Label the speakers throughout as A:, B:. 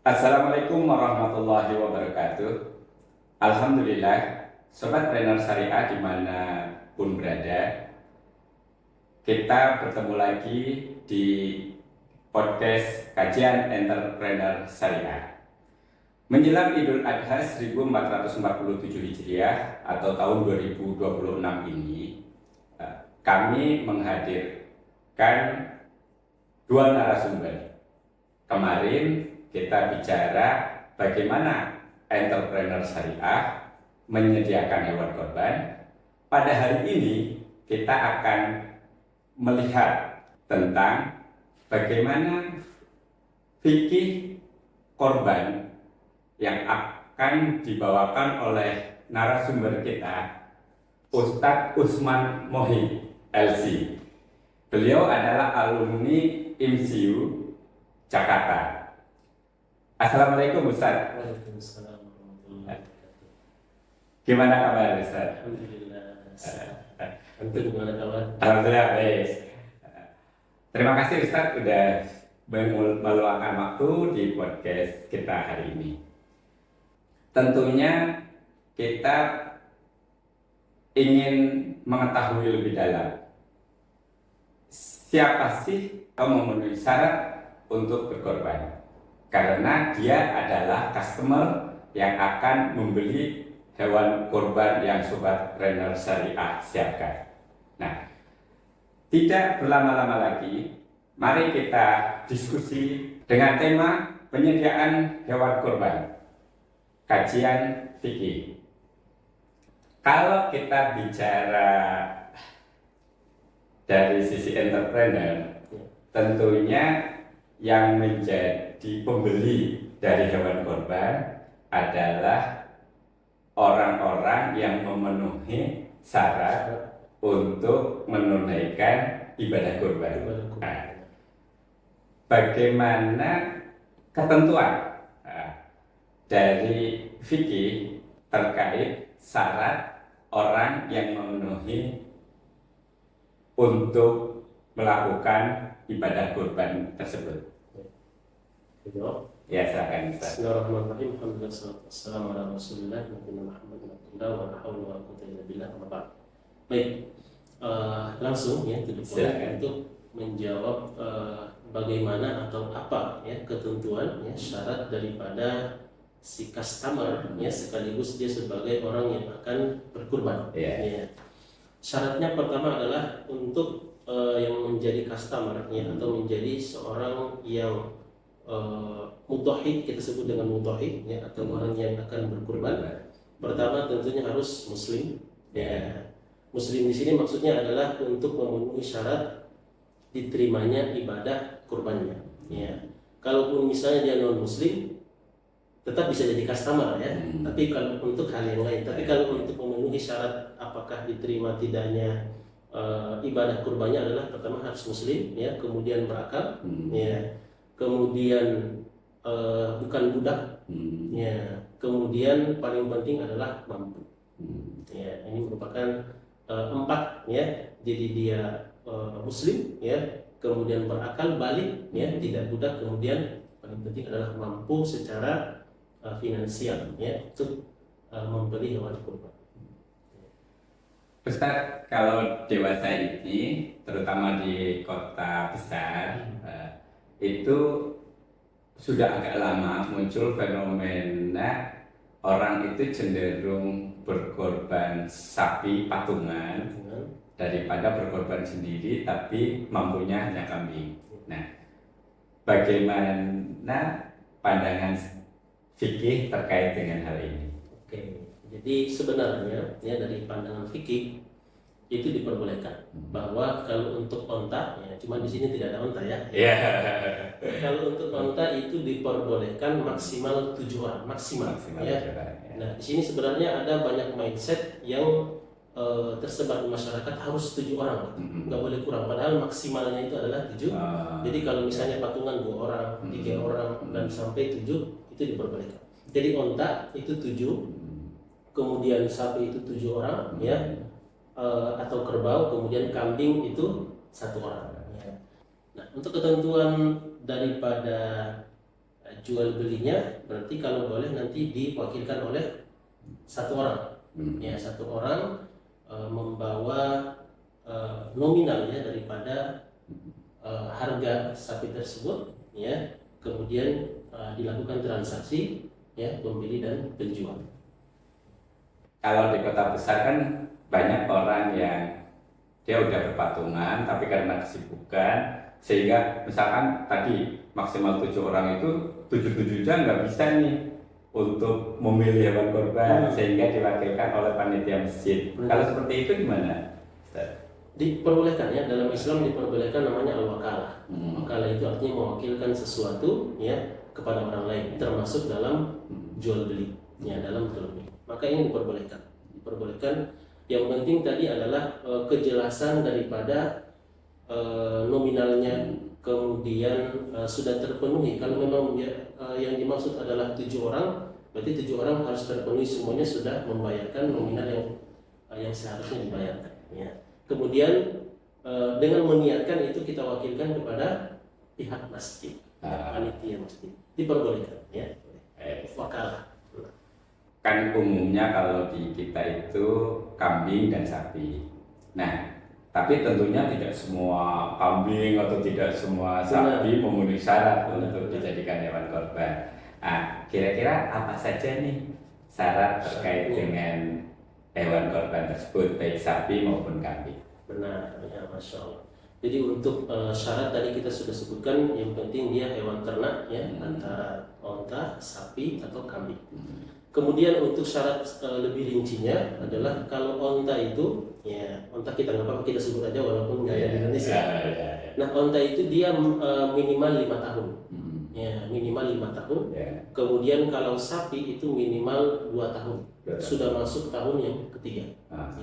A: Assalamualaikum warahmatullahi wabarakatuh. Alhamdulillah, Sobat Trainer Syariah dimanapun berada, kita bertemu lagi di podcast Kajian Entrepreneur Syariah. Menjelang Idul Adha 1447 Hijriah atau tahun 2026 ini, kami menghadirkan dua narasumber. Kemarin kita bicara bagaimana entrepreneur syariah menyediakan hewan korban. Pada hari ini kita akan melihat tentang bagaimana fikih korban yang akan dibawakan oleh narasumber kita, Ustadz Usman Mohib LC. Beliau adalah alumni IMSIU Jakarta. Assalamualaikum Ustaz.
B: Waalaikumsalam warahmatullahi wabarakatuh.
A: Gimana kabar Ustaz?
B: Alhamdulillah. Antum gimana kabar?
A: Alhamdulillah baik. Terima kasih Ustaz sudah meluangkan waktu di podcast kita hari ini. Tentunya kita ingin mengetahui lebih dalam siapa sih yang memenuhi syarat untuk berkorban, karena dia adalah customer yang akan membeli hewan korban yang Sobat Trainer Syariah siapkan. Nah, tidak berlama-lama lagi, mari kita diskusi dengan tema penyediaan hewan korban, kajian fikih. Kalau kita bicara dari sisi entrepreneur, tentunya yang menjadi pembeli dari hewan korban adalah orang-orang yang memenuhi syarat untuk menunaikan ibadah korban. Nah, bagaimana ketentuan dari fikih terkait syarat orang yang memenuhi untuk melakukan ibadah kurban tersebut? Ya, silakan Ustaz.
B: Bismillahirrahmanirrahim. Alhamdulillah wassalatu wassalamu ala Rasulillah Nabi Muhammad Abdullah wa la haula wa la quwwata illa billah. Baik, langsung ya to the point untuk menjawab bagaimana atau apa ya ketentuan ya syarat daripada si customer ya sekaligus dia sebagai orang yang akan berkurban. Ya. Syaratnya pertama adalah untuk yang menjadi customer ya atau menjadi seorang yang mutahhid, kita sebut dengan mutahhid ya atau orang yang akan berkurban. Pertama tentunya harus muslim ya. Muslim di sini maksudnya adalah untuk memenuhi syarat diterimanya ibadah kurbannya ya. Kalaupun misalnya dia non muslim tetap bisa jadi customer ya. Tapi kalau untuk hal yang lain, tapi kalau untuk memenuhi syarat apakah diterima tidaknya ibadah kurbannya adalah pertama harus muslim ya, kemudian berakal ya, kemudian bukan budak ya, kemudian paling penting adalah mampu ya. Ini merupakan 4 ya. Jadi dia muslim ya, kemudian berakal, balik ya, tidak budak, kemudian paling penting adalah mampu secara finansial ya untuk membeli hewan kurban.
A: Ustaz, kalau dewasa ini, terutama di kota besar, itu sudah agak lama muncul fenomena orang itu cenderung berkorban sapi patungan daripada berkorban sendiri, tapi mampunya hanya kambing. Nah, bagaimana pandangan fikih terkait dengan hal ini?
B: Oke, jadi sebenarnya ya dari pandangan fikih itu diperbolehkan bahwa kalau untuk onta ya, cuma di sini tidak ada onta ya. Kalau untuk onta itu diperbolehkan maksimal 7 orang maksimal ya. Nah di sini sebenarnya ada banyak mindset yang tersebar di masyarakat harus 7 orang, nggak boleh kurang. Padahal maksimalnya itu adalah 7. Jadi kalau misalnya patungan 2 orang, 3 orang dan sampai 7 itu diperbolehkan. Jadi onta itu 7, kemudian sapi itu 7 orang ya. Atau kerbau, kemudian kambing itu 1 orang. Ya. Nah, untuk ketentuan daripada jual belinya berarti kalau boleh nanti diwakilkan oleh satu orang. Ya, satu orang membawa nominalnya daripada harga sapi tersebut, ya, kemudian dilakukan transaksi, ya, pembeli dan penjual.
A: Kalau di kota besar kan banyak orang yang dia udah berpatungan, tapi karena kesibukan sehingga misalkan tadi maksimal 7 orang itu 7-7 nggak bisa nih untuk memilih hewan kurban sehingga diwakilkan oleh panitia masjid. Kalau seperti itu gimana?
B: Diperbolehkan, ya, dalam Islam diperbolehkan namanya al-wakalah. Wakalah itu artinya mewakilkan sesuatu, ya, kepada orang lain, termasuk dalam jual beli, ya, dalam jual beli. Maka ini diperbolehkan. Yang penting tadi adalah kejelasan daripada nominalnya, kemudian sudah terpenuhi. Kalau memang yang dimaksud adalah 7 orang, berarti 7 orang harus terpenuhi semuanya, sudah membayarkan nominal yang seharusnya dibayarkan, ya. Kemudian dengan meniatkan itu kita wakilkan kepada pihak masjid, panitia masjid, diperbolehkan, ya, wakalah.
A: Kan umumnya kalau di kita itu kambing dan sapi. Nah, tapi tentunya tidak semua kambing atau tidak semua sapi memenuhi syarat untuk dijadikan hewan kurban. Nah, kira-kira apa saja nih syarat terkait dengan hewan kurban tersebut, baik sapi maupun kambing?
B: Benar, ya, Masya Allah. Jadi untuk syarat tadi kita sudah sebutkan, yang penting dia hewan ternak, ya, antara onta, sapi atau kambing. Kemudian untuk syarat lebih rincinya adalah kalau onta itu, ya, onta kita nggak apa-apa kita sebut aja walaupun nggak ada di Indonesia. Nah, onta itu dia minimal 5 tahun, ya, minimal 5 tahun. Kemudian kalau sapi itu minimal 2 tahun, sudah masuk tahun yang ketiga.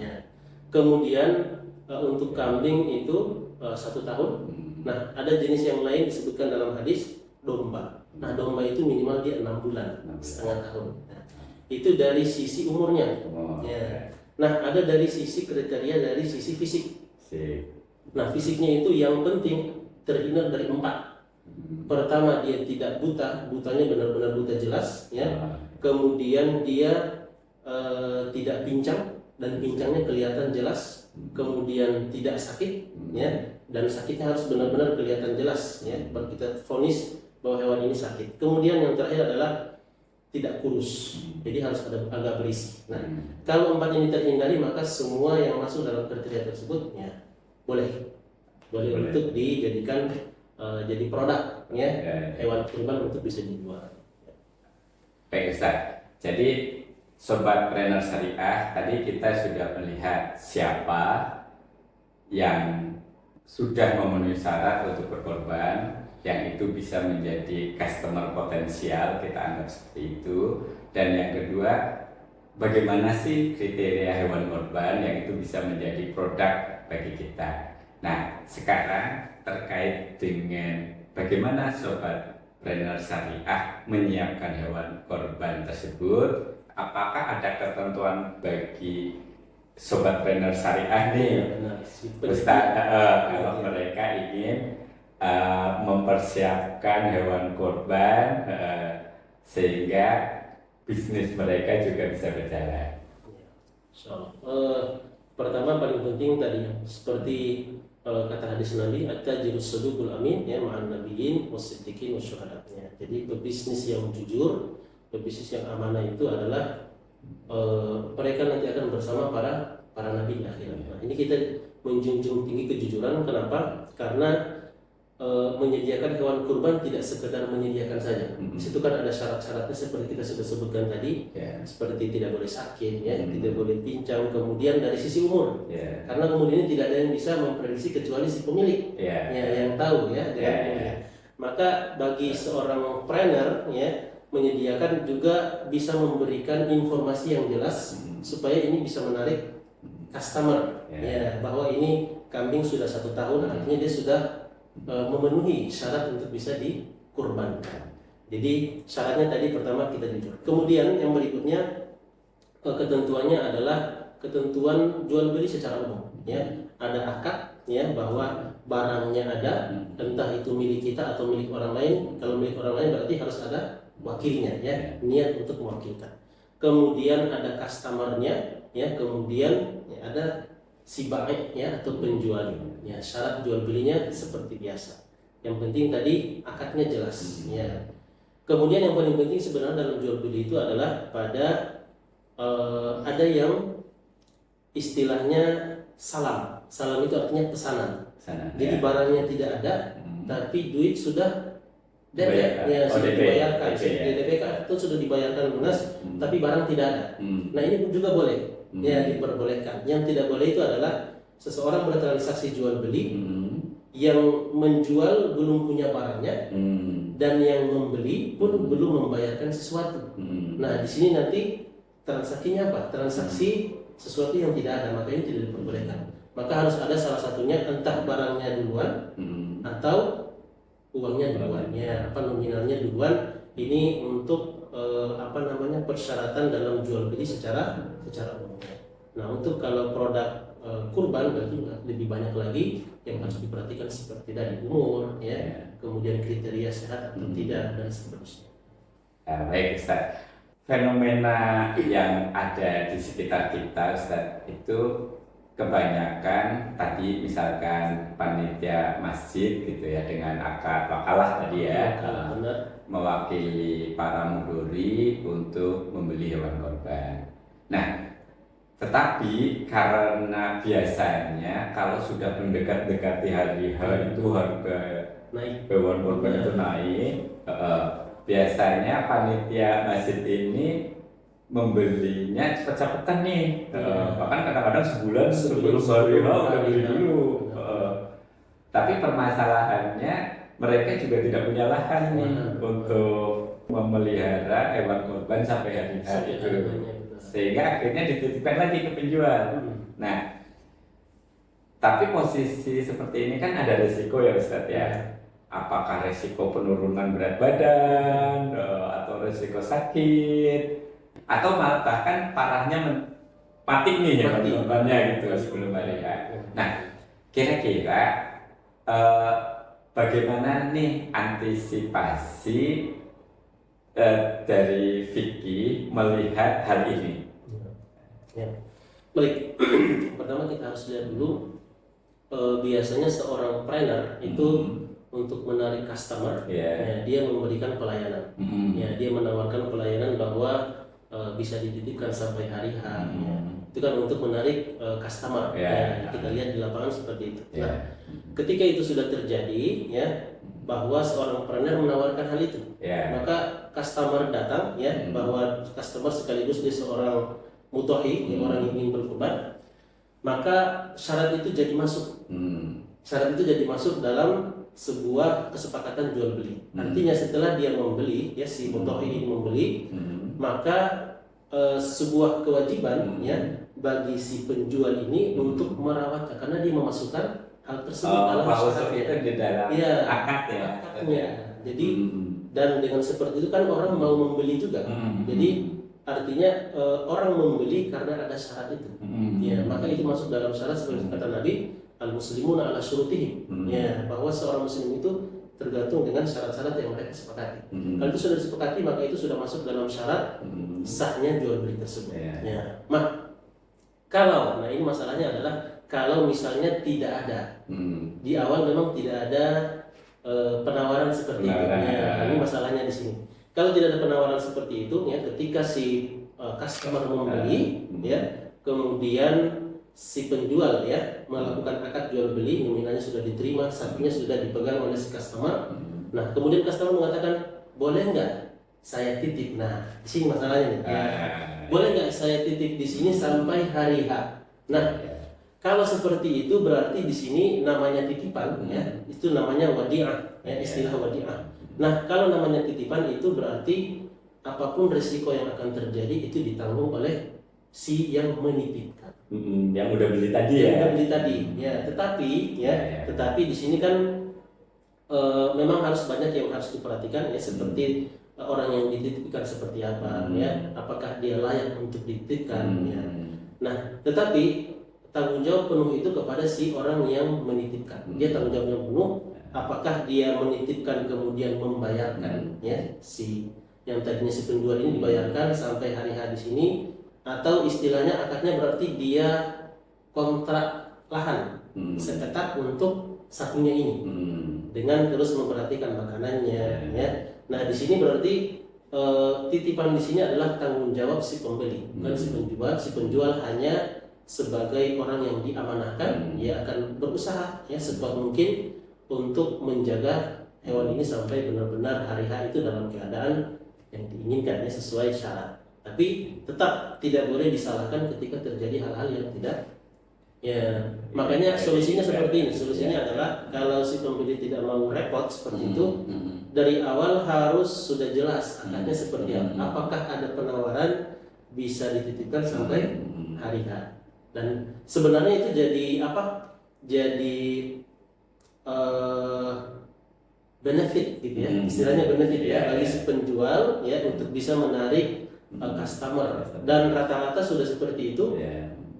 B: Ya. Kemudian untuk kambing itu 1 tahun. Nah, ada jenis yang lain disebutkan dalam hadis domba. Nah, domba itu minimal dia 6 bulan, setengah tahun. Nah, itu dari sisi umurnya. Ya. Nah, ada dari sisi kriteria, dari sisi fisik. Nah, fisiknya itu yang penting terhindar dari 4. Pertama, dia tidak buta, butanya benar-benar buta jelas, ya. Kemudian dia tidak pincang dan pincangnya kelihatan jelas. Kemudian tidak sakit, ya, dan sakitnya harus benar-benar kelihatan jelas, ya, baru kita vonis bahwa hewan ini sakit. Kemudian yang terakhir adalah tidak kurus, jadi harus ada agak berisi. Nah, kalau 4 ini terhindari, maka semua yang masuk dalam kriteria tersebut, ya, boleh untuk dijadikan jadi produk, ya, hewan kurban untuk bisa dijual.
A: Baik, Ustaz. Jadi Sobat Trainer Syariah, tadi kita sudah melihat siapa yang sudah memenuhi syarat untuk berkorban, yang itu bisa menjadi customer potensial, kita anggap seperti itu. Dan yang kedua, bagaimana sih kriteria hewan korban yang itu bisa menjadi produk bagi kita. Nah, sekarang terkait dengan bagaimana Sobat Trainer Syariah menyiapkan hewan korban tersebut, apakah ada ketentuan bagi Sobat Trainer Syariah nih, Ustaz, kalau mereka ingin mempersiapkan hewan kurban sehingga bisnis mereka juga bisa berjalan?
B: Pertama paling penting tadi, seperti kata hadis Nabi, at-tajirus saduqul amin, ya, ma'an nabiyyin was-siddiqin wasyuhada. Jadi pebisnis yang jujur, pebisnis yang amanah itu adalah mereka nanti akan bersama para nabi di akhirat. Nah, ini kita menjunjung tinggi kejujuran. Kenapa? Karena menyediakan hewan kurban tidak sekedar menyediakan saja. Di situ kan ada syarat-syaratnya seperti kita sudah sebutkan tadi, seperti tidak boleh sakit, ya, tidak boleh pincang. Kemudian dari sisi umur, karena kemudian tidak ada yang bisa memprediksi kecuali si pemilik, ya, yang tahu, ya, maka bagi seorang trainer, ya, menyediakan juga bisa memberikan informasi yang jelas supaya ini bisa menarik customer, ya, bahwa ini kambing sudah 1 tahun, artinya dia sudah memenuhi syarat untuk bisa dikurbankan. Jadi syaratnya tadi pertama kita jujur. Kemudian yang berikutnya ketentuannya adalah ketentuan jual beli secara umum, ya. Ada akad, ya bahwa barangnya ada, entah itu milik kita atau milik orang lain. Kalau milik orang lain berarti harus ada wakilnya, ya, niat untuk mewakilkan. Kemudian ada customernya, ya, kemudian ya, ada si baik, ya, atau penjualnya. Ya, syarat jual belinya seperti biasa. Yang penting tadi akadnya jelas, ya. Kemudian yang paling penting sebenarnya dalam jual beli itu adalah pada ada yang istilahnya salam. Salam itu artinya pesanan. Jadi barangnya tidak ada, tapi duit sudah DP, ya, sudah dibayarkan. DP itu sudah dibayarkan lunas, tapi barang tidak ada. Nah, ini juga boleh, ya, diperbolehkan. Yang tidak boleh itu adalah seseorang bertransaksi jual beli yang menjual belum punya barangnya dan yang membeli pun belum membayarkan sesuatu. Nah, di sini nanti transaksinya apa? Transaksi sesuatu yang tidak ada, maka ini tidak diperbolehkan. Maka harus ada salah satunya, entah barangnya duluan atau uangnya duluan, ya, apa nominalnya duluan. Ini untuk persyaratan dalam jual beli secara umum. Nah, untuk kalau produk kurban berarti lebih banyak lagi yang harus diperhatikan, seperti dari umur, ya, kemudian kriteria sehat atau tidak, dan seterusnya.
A: Baik Ustaz, fenomena yang ada di sekitar kita Ustaz itu kebanyakan tadi misalkan panitia masjid gitu ya, dengan akad wakalah tadi ya, mewakili para mudori untuk membeli hewan korban. Nah, tetapi karena biasanya kalau sudah mendekati hari H itu harga hewan korban itu naik, biasanya panitia masjid ini membelinya cepet-cepetan nih, bahkan kadang-kadang sebulan sebelum hari H udah beli dulu. Tapi permasalahannya mereka juga tidak punya lahan nih untuk memelihara hewan korban sampai hari H itu, sehingga akhirnya dititipkan lagi ke penjual. Nah, tapi posisi seperti ini kan ada resiko ya Ustadz ya. Apakah resiko penurunan berat badan atau resiko sakit, atau bahkan parahnya mati nih ya korbannya gitu sebelum hari H. Nah, kira-kira bagaimana nih antisipasi dari Vicky melihat hal ini?
B: Ya. Baik, pertama kita harus lihat dulu, biasanya seorang trainer itu untuk menarik customer, ya, dia memberikan pelayanan, ya, dia menawarkan pelayanan bahwa bisa dititipkan sampai hari H, ya. Itu kan untuk menarik customer, ya. Kita lihat di lapangan seperti itu. Nah, ketika itu sudah terjadi, ya, bahwa seorang trainer menawarkan hal itu, maka customer datang, ya, bahwa customer sekaligus dia seorang mutohi, orang yang ingin berkorban, maka syarat itu jadi masuk. Syarat itu jadi masuk dalam sebuah kesepakatan jual beli. Artinya setelah dia membeli, ya, si mutohi ini membeli, maka sebuah kewajiban, ya, bagi si penjual ini untuk merawatnya, karena dia memasukkan hal tersebut dalam
A: syaratnya itu di dalam akad ya.
B: Akadnya. Jadi dan dengan seperti itu kan orang mau membeli juga. Jadi artinya orang membeli karena ada syarat itu. Ya, maka itu masuk dalam syarat seperti kata Nabi, al-muslimuna ala syurutihim, ya, bahwa seorang muslim itu tergantung dengan syarat-syarat yang mereka sepakati. Kalau itu sudah disepakati, maka itu sudah masuk dalam syarat sahnya jual beli tersebut. Ya. Nah, ini masalahnya adalah kalau misalnya tidak ada di awal, memang tidak ada penawaran seperti itu. Ya, ini masalahnya di sini. Kalau tidak ada penawaran seperti itu, ya, ketika si customer membeli, ya, kemudian si penjual, ya, melakukan akad jual beli, nominalnya sudah diterima, sapinya sudah dipegang oleh si customer. Nah, kemudian customer mengatakan, boleh nggak saya titip? Nah, di sini masalahnya nih. Ya, boleh nggak saya titip di sini sampai hari H? Nah, kalau seperti itu berarti di sini namanya titipan, ya, itu namanya wadi'ah, ya, istilah wadi'ah. Nah, kalau namanya titipan itu berarti apapun risiko yang akan terjadi itu ditanggung oleh si yang menitipkan.
A: Yang udah beli tadi, ya.
B: Udah beli tadi, ya. Tetapi di sini kan memang harus banyak yang harus diperhatikan, ya, seperti orang yang dititipkan seperti apa, ya, apakah dia layak untuk dititipkan, ya. Nah, tetapi tanggung jawab penuh itu kepada si orang yang menitipkan. Dia tanggung jawabnya penuh. Apakah dia menitipkan kemudian membayarkan ya si yang tadinya si penjual ini dibayarkan sampai hari H di sini, atau istilahnya akadnya berarti dia kontrak lahan seketat untuk satunya ini dengan terus memperhatikan makanannya ya. Nah di sini berarti titipan di sini adalah tanggung jawab si pembeli, bukan si penjual. Si penjual hanya sebagai orang yang diamanahkan, dia akan berusaha ya sekuat mungkin untuk menjaga hewan ini sampai benar-benar hari H itu dalam keadaan yang diinginkan ya sesuai syarat. Tapi tetap tidak boleh disalahkan ketika terjadi hal-hal yang tidak ya. Makanya solusinya seperti ini. Solusinya adalah kalau si pembeli tidak mau repot seperti itu, dari awal harus sudah jelas akadnya seperti apa. Apakah ada penawaran bisa dititipkan sampai hari H. Dan sebenarnya itu jadi apa? Jadi benefit gitu ya, istilahnya benefit ya bagi si penjual ya untuk bisa menarik customer, dan rata-rata sudah seperti itu.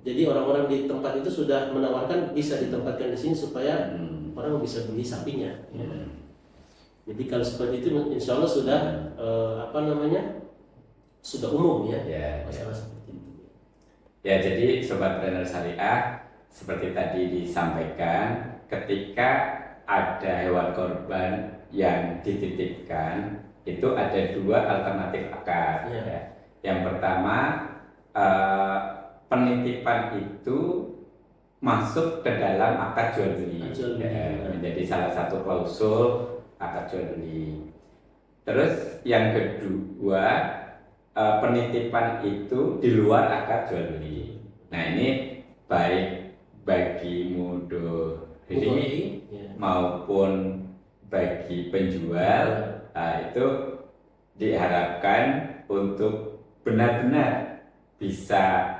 B: Jadi orang-orang di tempat itu sudah menawarkan bisa ditempatkan di sini supaya orang bisa beli sapinya. Ya. Jadi kalau seperti itu, insya Allah sudah sudah umum ya masalah seperti itu.
A: Ya, jadi Sobat Trainer Syariah, seperti tadi disampaikan, ketika ada hewan korban yang dititipkan, itu ada dua alternatif akad. Ya. Yang pertama, penitipan itu masuk ke dalam akad jual beli, menjadi salah satu klausul akad jual beli. Terus yang kedua, penitipan itu di luar akad jual beli. Nah ini baik bagi mudhohiri maupun bagi penjual, itu diharapkan untuk benar-benar bisa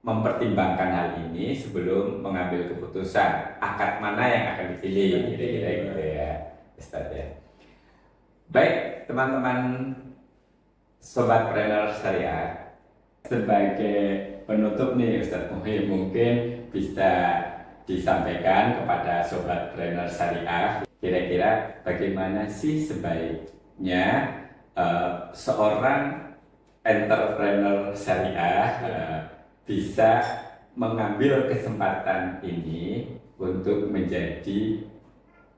A: mempertimbangkan hal ini sebelum mengambil keputusan akad mana yang akan dipilih, kira-kira gitu ya, Ustaz ya. Baik teman-teman Sobat Trainer Syariah, sebagai penutup nih Ustaz Muhi, mungkin bisa disampaikan kepada Sobat Trainer Syariah, kira-kira bagaimana sih sebaiknya seorang entrepreneur syariah bisa mengambil kesempatan ini untuk menjadi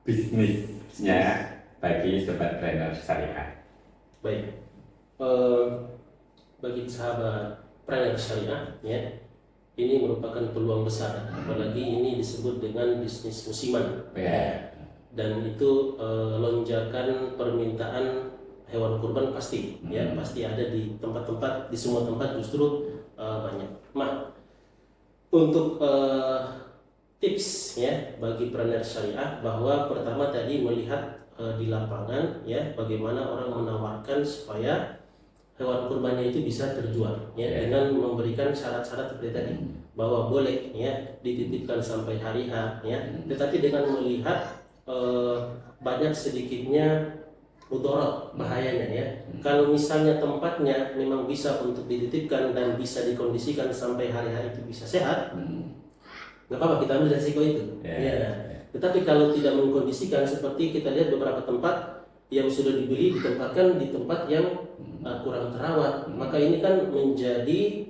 A: bisnisnya bagi Sobat Trainer Syariah.
B: Baik, bagi sahabat trainer syariah ya, ini merupakan peluang besar, apalagi ini disebut dengan bisnis musiman dan itu lonjakan permintaan hewan kurban pasti ya, pasti ada di tempat-tempat, di semua tempat justru banyak. Nah, untuk tips ya bagi trainer syariah, bahwa pertama tadi melihat di lapangan ya bagaimana orang menawarkan supaya hewan kurbannya itu bisa terjual ya, dengan memberikan syarat-syarat seperti tadi, bahwa boleh ya dititipkan sampai hari H ya, tetapi dengan melihat banyak sedikitnya mudorot, bahayanya ya. Kalau misalnya tempatnya memang bisa untuk dititipkan dan bisa dikondisikan sampai hari H itu bisa sehat, nggak apa-apa, kita ambil resiko itu ya. Tetapi kalau tidak mengkondisikan, seperti kita lihat beberapa tempat yang sudah dibeli ditempatkan di tempat yang kurang terawat, maka ini kan menjadi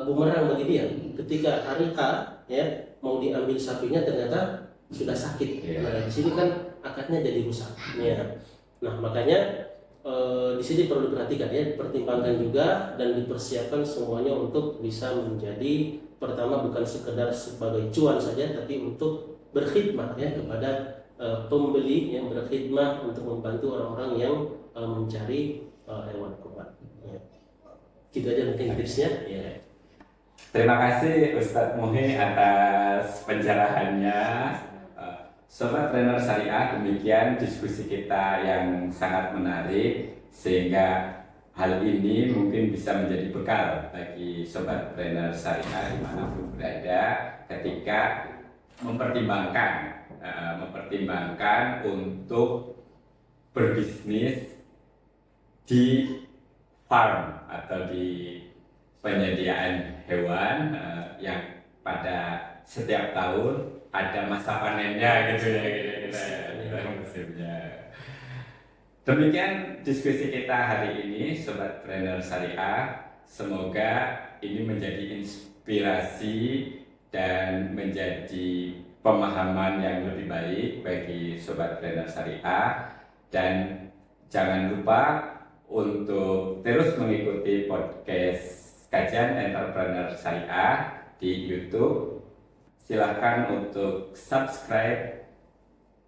B: bumerang bagi dia. Ketika hari H ya mau diambil sapinya ternyata sudah sakit. Nah di sini kan akadnya jadi rusak. Ya. Nah makanya di sini perlu diperhatikan ya, dipertimbangkan juga dan dipersiapkan semuanya untuk bisa menjadi, pertama bukan sekedar sebagai cuan saja, tapi untuk berkhidmat ya kepada pembeli, yang berkhidmat untuk membantu orang-orang yang mencari hewan kurban. Ya. Gitu aja mungkin tipsnya. Ya.
A: Terima kasih Ustadz Muhi atas pencerahannya. Sobat Trainer Syariah, demikian diskusi kita yang sangat menarik, sehingga hal ini mungkin bisa menjadi bekal bagi Sobat Trainer Syariah dimanapun berada ketika mempertimbangkan untuk berbisnis di farm atau di penyediaan hewan yang pada setiap tahun ada masa panennya gitu ya kira-kira ya, musimnya. Demikian diskusi kita hari ini Sobat Trainer Syariah. Semoga ini menjadi inspirasi dan menjadi pemahaman yang lebih baik bagi Sobat Trainer Syariah. Dan jangan lupa untuk terus mengikuti podcast Kajian Entrepreneur Syariah di YouTube. Silahkan untuk subscribe,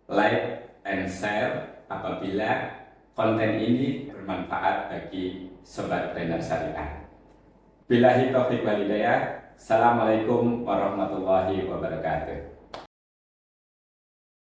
A: like, and share apabila konten ini bermanfaat bagi Sobat Trainer Syariah. Billahi taufiq wal hidayah. Assalamualaikum warahmatullahi wabarakatuh.